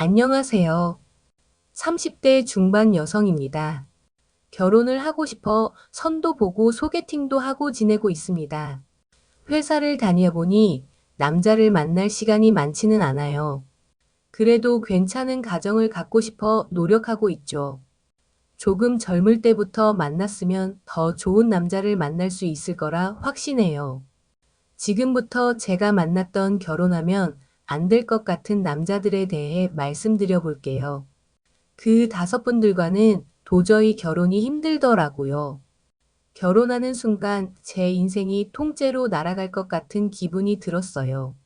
안녕하세요. 30대 중반 여성입니다. 결혼을 하고 싶어 선도 보고 소개팅도 하고 지내고 있습니다. 회사를 다녀보니 남자를 만날 시간이 많지는 않아요. 그래도 괜찮은 가정을 갖고 싶어 노력하고 있죠. 조금 젊을 때부터 만났으면 더 좋은 남자를 만날 수 있을 거라 확신해요. 지금부터 제가 만났던 결혼하면 안 될 것 같은 남자들에 대해 말씀드려 볼게요. 그 5분들과는 도저히 결혼이 힘들더라고요. 결혼하는 순간 제 인생이 통째로 날아갈 것 같은 기분이 들었어요.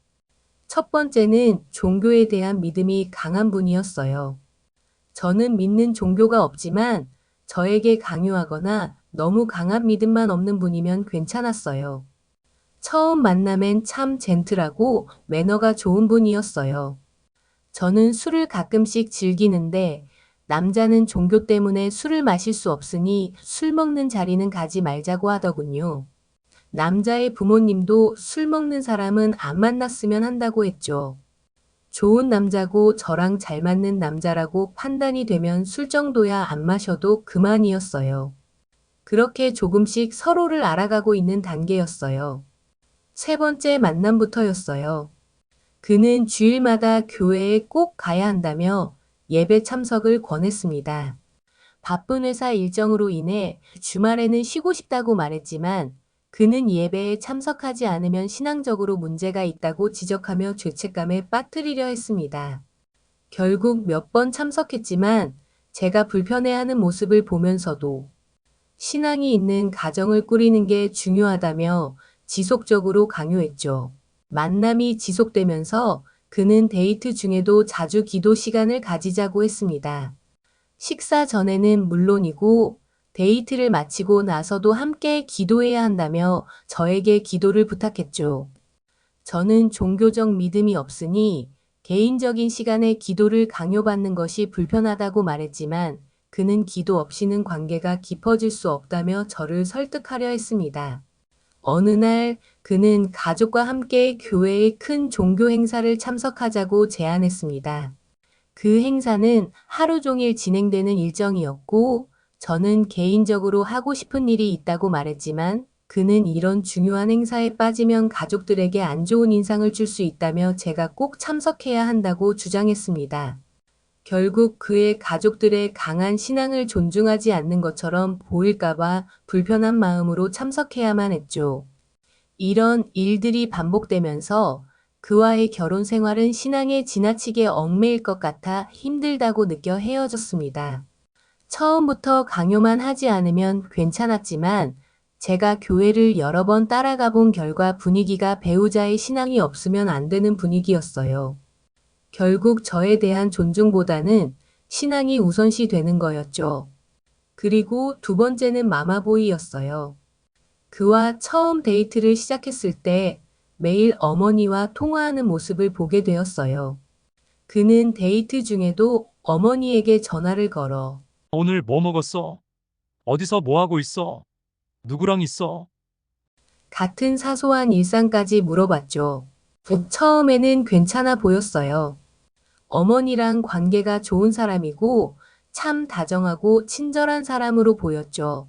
첫 번째는 종교에 대한 믿음이 강한 분이었어요. 저는 믿는 종교가 없지만 저에게 강요하거나 너무 강한 믿음만 없는 분이면 괜찮았어요. 처음 만남엔 참 젠틀하고 매너가 좋은 분이었어요. 저는 술을 가끔씩 즐기는데 남자는 종교 때문에 술을 마실 수 없으니 술 먹는 자리는 가지 말자고 하더군요. 남자의 부모님도 술 먹는 사람은 안 만났으면 한다고 했죠. 좋은 남자고 저랑 잘 맞는 남자라고 판단이 되면 술 정도야 안 마셔도 그만이었어요. 그렇게 조금씩 서로를 알아가고 있는 단계였어요. 세 번째 만남부터였어요. 그는 주일마다 교회에 꼭 가야 한다며 예배 참석을 권했습니다. 바쁜 회사 일정으로 인해 주말에는 쉬고 싶다고 말했지만 그는 예배에 참석하지 않으면 신앙적으로 문제가 있다고 지적하며 죄책감에 빠뜨리려 했습니다. 결국 몇 번 참석했지만 제가 불편해하는 모습을 보면서도 신앙이 있는 가정을 꾸리는 게 중요하다며 지속적으로 강요했죠. 만남이 지속되면서 그는 데이트 중에도 자주 기도 시간을 가지자고 했습니다. 식사 전에는 물론이고 데이트를 마치고 나서도 함께 기도해야 한다며 저에게 기도를 부탁했죠. 저는 종교적 믿음이 없으니 개인적인 시간에 기도를 강요받는 것이 불편하다고 말했지만 그는 기도 없이는 관계가 깊어질 수 없다며 저를 설득하려 했습니다. 어느 날 그는 가족과 함께 교회의 큰 종교 행사를 참석하자고 제안했습니다. 그 행사는 하루 종일 진행되는 일정이었고 저는 개인적으로 하고 싶은 일이 있다고 말했지만 그는 이런 중요한 행사에 빠지면 가족들에게 안 좋은 인상을 줄 수 있다며 제가 꼭 참석해야 한다고 주장했습니다. 결국 그의 가족들의 강한 신앙을 존중하지 않는 것처럼 보일까봐 불편한 마음으로 참석해야만 했죠. 이런 일들이 반복되면서 그와의 결혼 생활은 신앙에 지나치게 얽매일 것 같아 힘들다고 느껴 헤어졌습니다. 처음부터 강요만 하지 않으면 괜찮았지만 제가 교회를 여러 번 따라가 본 결과 분위기가 배우자의 신앙이 없으면 안 되는 분위기였어요. 결국 저에 대한 존중보다는 신앙이 우선시 되는 거였죠. 그리고 두 번째는 마마보이였어요. 그와 처음 데이트를 시작했을 때 매일 어머니와 통화하는 모습을 보게 되었어요. 그는 데이트 중에도 어머니에게 전화를 걸어 오늘 뭐 먹었어? 어디서 뭐 하고 있어? 누구랑 있어? 같은 사소한 일상까지 물어봤죠. 처음에는 괜찮아 보였어요. 어머니랑 관계가 좋은 사람이고 참 다정하고 친절한 사람으로 보였죠.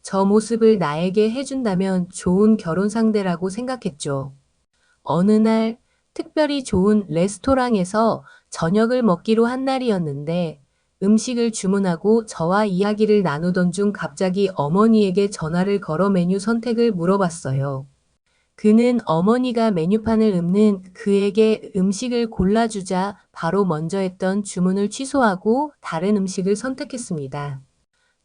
저 모습을 나에게 해준다면 좋은 결혼 상대라고 생각했죠. 어느 날 특별히 좋은 레스토랑에서 저녁을 먹기로 한 날이었는데 음식을 주문하고 저와 이야기를 나누던 중 갑자기 어머니에게 전화를 걸어 메뉴 선택을 물어봤어요. 그는 어머니가 메뉴판을 읊는 그에게 음식을 골라주자 바로 먼저 했던 주문을 취소하고 다른 음식을 선택했습니다.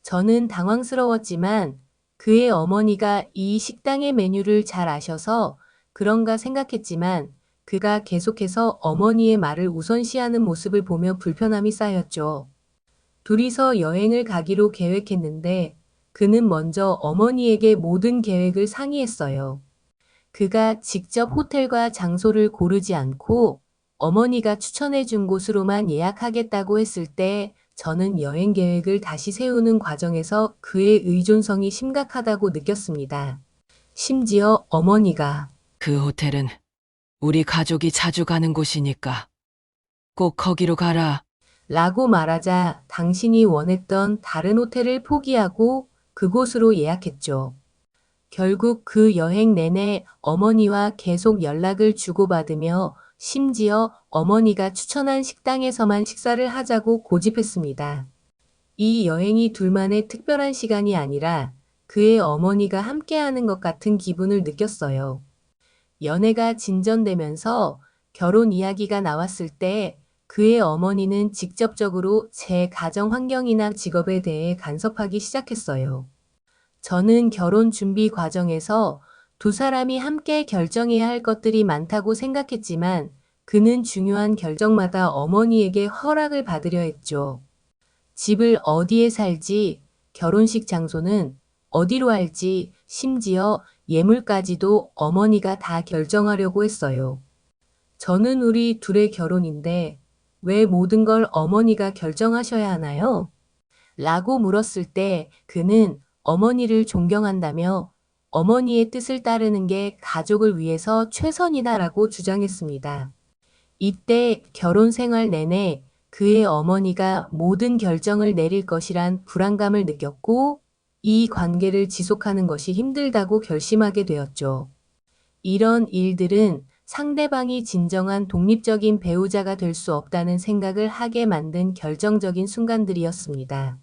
저는 당황스러웠지만 그의 어머니가 이 식당의 메뉴를 잘 아셔서 그런가 생각했지만 그가 계속해서 어머니의 말을 우선시하는 모습을 보며 불편함이 쌓였죠. 둘이서 여행을 가기로 계획했는데 그는 먼저 어머니에게 모든 계획을 상의했어요. 그가 직접 호텔과 장소를 고르지 않고 어머니가 추천해 준 곳으로만 예약하겠다고 했을 때 저는 여행 계획을 다시 세우는 과정에서 그의 의존성이 심각하다고 느꼈습니다. 심지어 어머니가 그 호텔은 우리 가족이 자주 가는 곳이니까 꼭 거기로 가라. 라고 말하자 당신이 원했던 다른 호텔을 포기하고 그곳으로 예약했죠. 결국 그 여행 내내 어머니와 계속 연락을 주고받으며 심지어 어머니가 추천한 식당에서만 식사를 하자고 고집했습니다. 이 여행이 둘만의 특별한 시간이 아니라 그의 어머니가 함께하는 것 같은 기분을 느꼈어요. 연애가 진전되면서 결혼 이야기가 나왔을 때 그의 어머니는 직접적으로 제 가정 환경이나 직업에 대해 간섭하기 시작했어요. 저는 결혼 준비 과정에서 두 사람이 함께 결정해야 할 것들이 많다고 생각했지만 그는 중요한 결정마다 어머니에게 허락을 받으려 했죠. 집을 어디에 살지, 결혼식 장소는 어디로 할지, 심지어 예물까지도 어머니가 다 결정하려고 했어요. 저는 우리 둘의 결혼인데 왜 모든 걸 어머니가 결정하셔야 하나요? 라고 물었을 때 그는 어머니를 존경한다며 어머니의 뜻을 따르는 게 가족을 위해서 최선이다라고 주장했습니다. 이때 결혼 생활 내내 그의 어머니가 모든 결정을 내릴 것이란 불안감을 느꼈고 이 관계를 지속하는 것이 힘들다고 결심하게 되었죠. 이런 일들은 상대방이 진정한 독립적인 배우자가 될 수 없다는 생각을 하게 만든 결정적인 순간들이었습니다.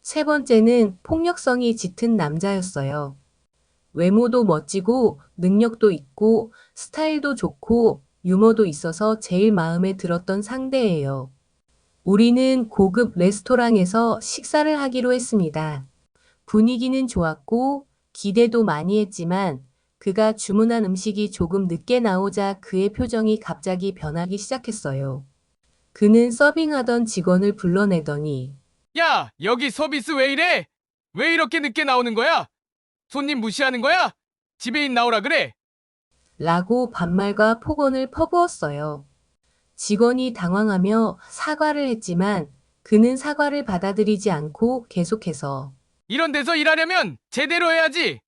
세 번째는 폭력성이 짙은 남자였어요. 외모도 멋지고 능력도 있고 스타일도 좋고 유머도 있어서 제일 마음에 들었던 상대예요. 우리는 고급 레스토랑에서 식사를 하기로 했습니다. 분위기는 좋았고 기대도 많이 했지만 그가 주문한 음식이 조금 늦게 나오자 그의 표정이 갑자기 변하기 시작했어요. 그는 서빙하던 직원을 불러내더니 야, 여기 서비스 왜 이래? 왜 이렇게 늦게 나오는 거야? 손님 무시하는 거야? 지배인 나오라 그래. 라고 반말과 폭언을 퍼부었어요. 직원이 당황하며 사과를 했지만 그는 사과를 받아들이지 않고 계속해서 이런 데서 일하려면 제대로 해야지.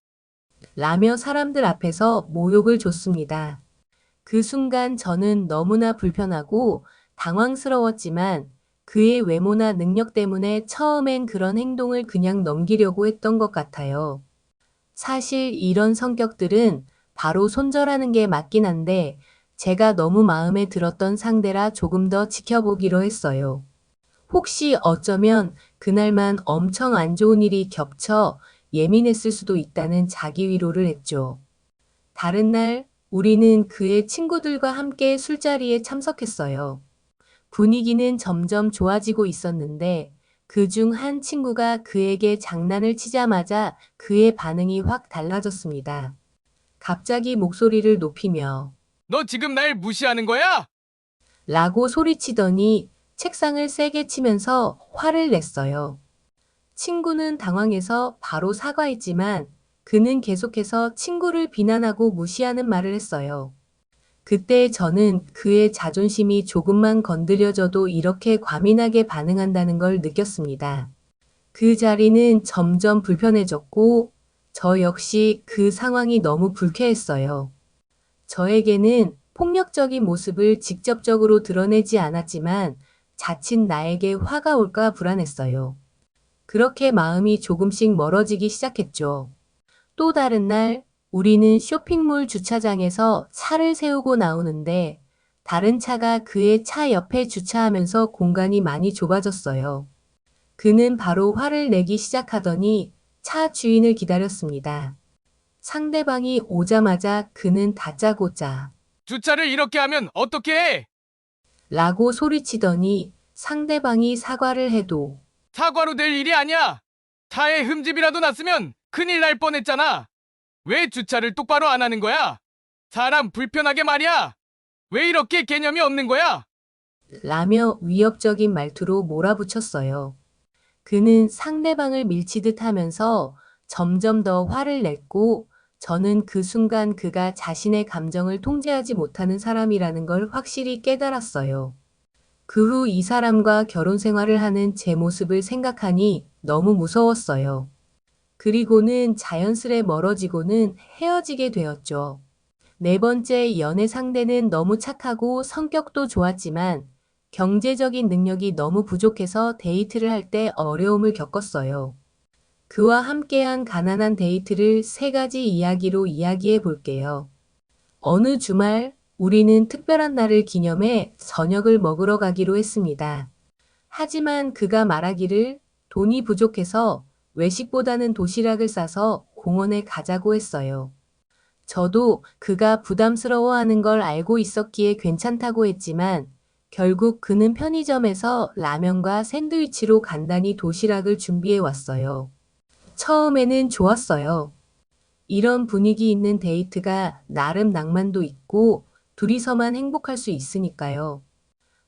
라며 사람들 앞에서 모욕을 줬습니다. 그 순간 저는 너무나 불편하고 당황스러웠지만 그의 외모나 능력 때문에 처음엔 그런 행동을 그냥 넘기려고 했던 것 같아요. 사실 이런 성격들은 바로 손절하는 게 맞긴 한데 제가 너무 마음에 들었던 상대라 조금 더 지켜보기로 했어요. 혹시 어쩌면 그날만 엄청 안 좋은 일이 겹쳐 예민했을 수도 있다는 자기 위로를 했죠. 다른 날 우리는 그의 친구들과 함께 술자리에 참석했어요. 분위기는 점점 좋아지고 있었는데 그중 한 친구가 그에게 장난을 치자마자 그의 반응이 확 달라졌습니다. 갑자기 목소리를 높이며 너 지금 날 무시하는 거야? 라고 소리치더니 책상을 세게 치면서 화를 냈어요. 친구는 당황해서 바로 사과했지만 그는 계속해서 친구를 비난하고 무시하는 말을 했어요. 그때 저는 그의 자존심이 조금만 건드려져도 이렇게 과민하게 반응한다는 걸 느꼈습니다. 그 자리는 점점 불편해졌고 저 역시 그 상황이 너무 불쾌했어요. 저에게는 폭력적인 모습을 직접적으로 드러내지 않았지만 자칫 나에게 화가 올까 불안했어요. 그렇게 마음이 조금씩 멀어지기 시작했죠. 또 다른 날 우리는 쇼핑몰 주차장에서 차를 세우고 나오는데 다른 차가 그의 차 옆에 주차하면서 공간이 많이 좁아졌어요. 그는 바로 화를 내기 시작하더니 차 주인을 기다렸습니다. 상대방이 오자마자 그는 다짜고짜 주차를 이렇게 하면 어떻게 해? 라고 소리치더니 상대방이 사과를 해도 사과로 될 일이 아니야. 차에 흠집이라도 났으면 큰일 날 뻔했잖아. 왜 주차를 똑바로 안 하는 거야? 사람 불편하게 말이야. 왜 이렇게 개념이 없는 거야? 라며 위협적인 말투로 몰아붙였어요. 그는 상대방을 밀치듯 하면서 점점 더 화를 냈고 저는 그 순간 그가 자신의 감정을 통제하지 못하는 사람이라는 걸 확실히 깨달았어요. 그 후 이 사람과 결혼 생활을 하는 제 모습을 생각하니 너무 무서웠어요. 그리고는 자연스레 멀어지고는 헤어지게 되었죠. 네 번째 연애 상대는 너무 착하고 성격도 좋았지만 경제적인 능력이 너무 부족해서 데이트를 할 때 어려움을 겪었어요. 그와 함께한 가난한 데이트를 3가지 이야기로 이야기해 볼게요. 어느 주말 우리는 특별한 날을 기념해 저녁을 먹으러 가기로 했습니다. 하지만 그가 말하기를 돈이 부족해서 외식보다는 도시락을 싸서 공원에 가자고 했어요. 저도 그가 부담스러워하는 걸 알고 있었기에 괜찮다고 했지만 결국 그는 편의점에서 라면과 샌드위치로 간단히 도시락을 준비해 왔어요. 처음에는 좋았어요. 이런 분위기 있는 데이트가 나름 낭만도 있고 둘이서만 행복할 수 있으니까요.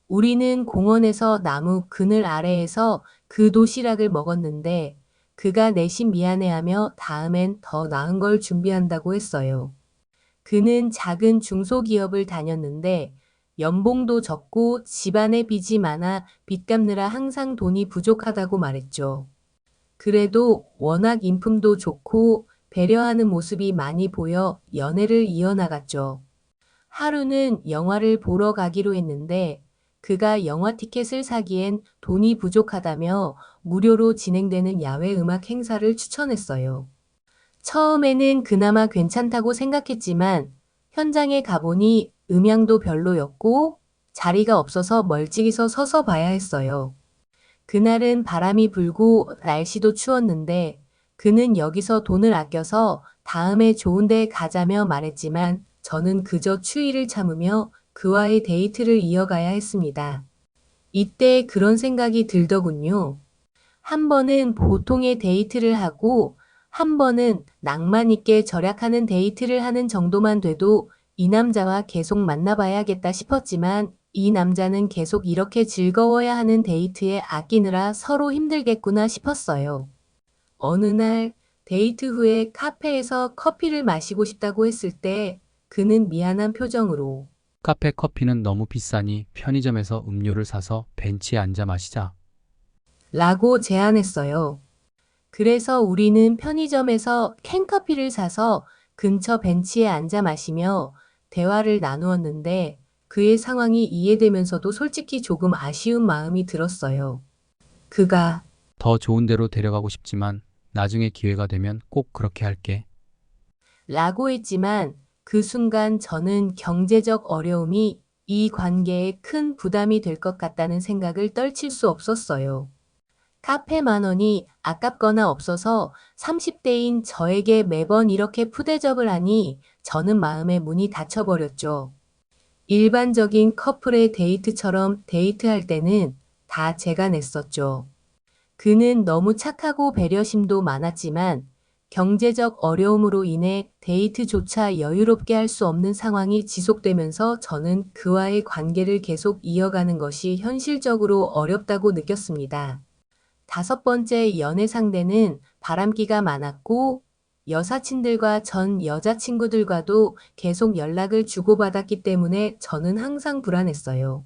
우리는 공원에서 나무 그늘 아래에서 그 도시락을 먹었는데 그가 내심 미안해하며 다음엔 더 나은 걸 준비한다고 했어요. 그는 작은 중소기업을 다녔는데 연봉도 적고 집안에 빚이 많아 빚 갚느라 항상 돈이 부족하다고 말했죠. 그래도 워낙 인품도 좋고 배려하는 모습이 많이 보여 연애를 이어나갔죠. 하루는 영화를 보러 가기로 했는데 그가 영화 티켓을 사기엔 돈이 부족하다며 무료로 진행되는 야외 음악 행사를 추천했어요. 처음에는 그나마 괜찮다고 생각했지만 현장에 가보니 음향도 별로였고 자리가 없어서 멀찍이서 서서 봐야 했어요. 그날은 바람이 불고 날씨도 추웠는데 그는 여기서 돈을 아껴서 다음에 좋은 데 가자며 말했지만 저는 그저 추위를 참으며 그와의 데이트를 이어가야 했습니다. 이때 그런 생각이 들더군요. 한 번은 보통의 데이트를 하고 한 번은 낭만 있게 절약하는 데이트를 하는 정도만 돼도 이 남자와 계속 만나봐야겠다 싶었지만 이 남자는 계속 이렇게 즐거워야 하는 데이트에 아끼느라 서로 힘들겠구나 싶었어요. 어느 날 데이트 후에 카페에서 커피를 마시고 싶다고 했을 때 그는 미안한 표정으로 카페 커피는 너무 비싸니 편의점에서 음료를 사서 벤치에 앉아 마시자. 라고 제안했어요. 그래서 우리는 편의점에서 캔커피를 사서 근처 벤치에 앉아 마시며 대화를 나누었는데 그의 상황이 이해되면서도 솔직히 조금 아쉬운 마음이 들었어요. 그가 더 좋은 데로 데려가고 싶지만 나중에 기회가 되면 꼭 그렇게 할게. 라고 했지만 그 순간 저는 경제적 어려움이 이 관계에 큰 부담이 될 것 같다는 생각을 떨칠 수 없었어요. 카페 10,000원이 아깝거나 없어서 30대인 저에게 매번 이렇게 푸대접을 하니 저는 마음의 문이 닫혀버렸죠. 일반적인 커플의 데이트처럼 데이트할 때는 다 제가 냈었죠. 그는 너무 착하고 배려심도 많았지만 경제적 어려움으로 인해 데이트조차 여유롭게 할 수 없는 상황이 지속되면서 저는 그와의 관계를 계속 이어가는 것이 현실적으로 어렵다고 느꼈습니다. 5번째 연애 상대는 바람기가 많았고 여사친들과 전 여자친구들과도 계속 연락을 주고받았기 때문에 저는 항상 불안했어요.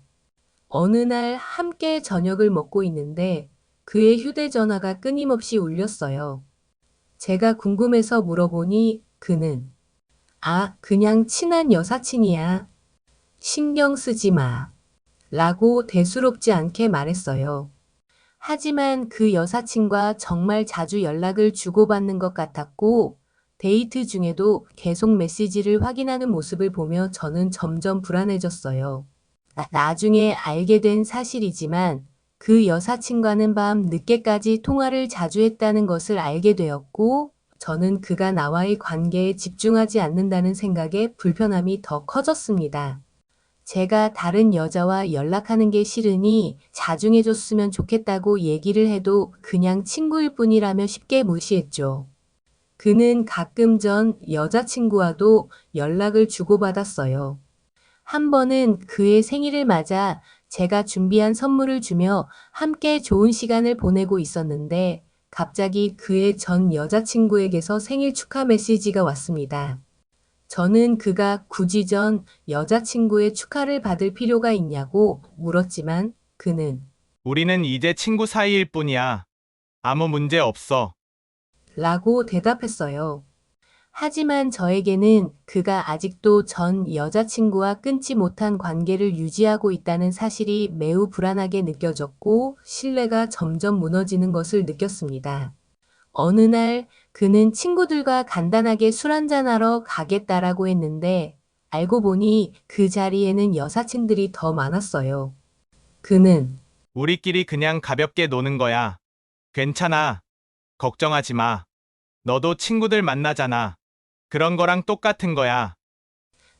어느 날 함께 저녁을 먹고 있는데 그의 휴대전화가 끊임없이 울렸어요. 제가 궁금해서 물어보니 그는 그냥 친한 여사친이야. 신경 쓰지 마. 라고 대수롭지 않게 말했어요. 하지만 그 여사친과 정말 자주 연락을 주고받는 것 같았고 데이트 중에도 계속 메시지를 확인하는 모습을 보며 저는 점점 불안해졌어요. 나중에 알게 된 사실이지만 그 여사친과는 밤 늦게까지 통화를 자주 했다는 것을 알게 되었고 저는 그가 나와의 관계에 집중하지 않는다는 생각에 불편함이 더 커졌습니다. 제가 다른 여자와 연락하는 게 싫으니 자중해줬으면 좋겠다고 얘기를 해도 그냥 친구일 뿐이라며 쉽게 무시했죠. 그는 가끔 전 여자친구와도 연락을 주고받았어요. 한 번은 그의 생일을 맞아 제가 준비한 선물을 주며 함께 좋은 시간을 보내고 있었는데 갑자기 그의 전 여자친구에게서 생일 축하 메시지가 왔습니다. 저는 그가 굳이 전 여자친구의 축하를 받을 필요가 있냐고 물었지만 그는 우리는 이제 친구 사이일 뿐이야. 아무 문제 없어. 라고 대답했어요. 하지만 저에게는 그가 아직도 전 여자친구와 끊지 못한 관계를 유지하고 있다는 사실이 매우 불안하게 느껴졌고 신뢰가 점점 무너지는 것을 느꼈습니다. 어느 날 그는 친구들과 간단하게 술 한잔하러 가겠다라고 했는데 알고 보니 그 자리에는 여사친들이 더 많았어요. 그는 우리끼리 그냥 가볍게 노는 거야. 괜찮아. 걱정하지 마. 너도 친구들 만나잖아. 그런 거랑 똑같은 거야.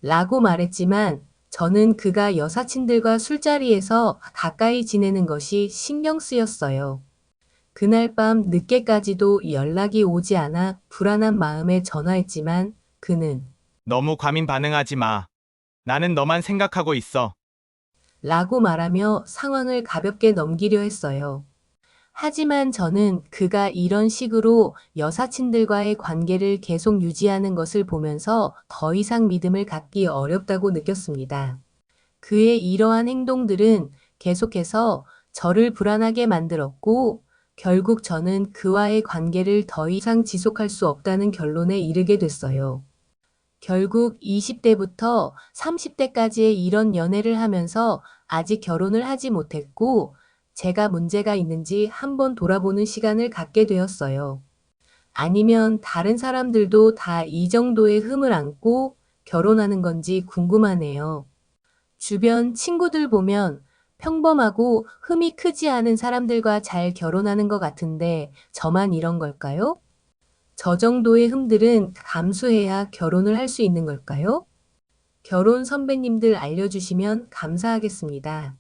라고 말했지만 저는 그가 여사친들과 술자리에서 가까이 지내는 것이 신경 쓰였어요. 그날 밤 늦게까지도 연락이 오지 않아 불안한 마음에 전화했지만 그는 너무 과민 반응하지 마. 나는 너만 생각하고 있어. 라고 말하며 상황을 가볍게 넘기려 했어요. 하지만 저는 그가 이런 식으로 여사친들과의 관계를 계속 유지하는 것을 보면서 더 이상 믿음을 갖기 어렵다고 느꼈습니다. 그의 이러한 행동들은 계속해서 저를 불안하게 만들었고, 결국 저는 그와의 관계를 더 이상 지속할 수 없다는 결론에 이르게 됐어요. 결국 20대부터 30대까지의 이런 연애를 하면서 아직 결혼을 하지 못했고, 제가 문제가 있는지 한번 돌아보는 시간을 갖게 되었어요. 아니면 다른 사람들도 다 이 정도의 흠을 안고 결혼하는 건지 궁금하네요. 주변 친구들 보면 평범하고 흠이 크지 않은 사람들과 잘 결혼하는 것 같은데 저만 이런 걸까요? 저 정도의 흠들은 감수해야 결혼을 할 수 있는 걸까요? 결혼 선배님들 알려주시면 감사하겠습니다.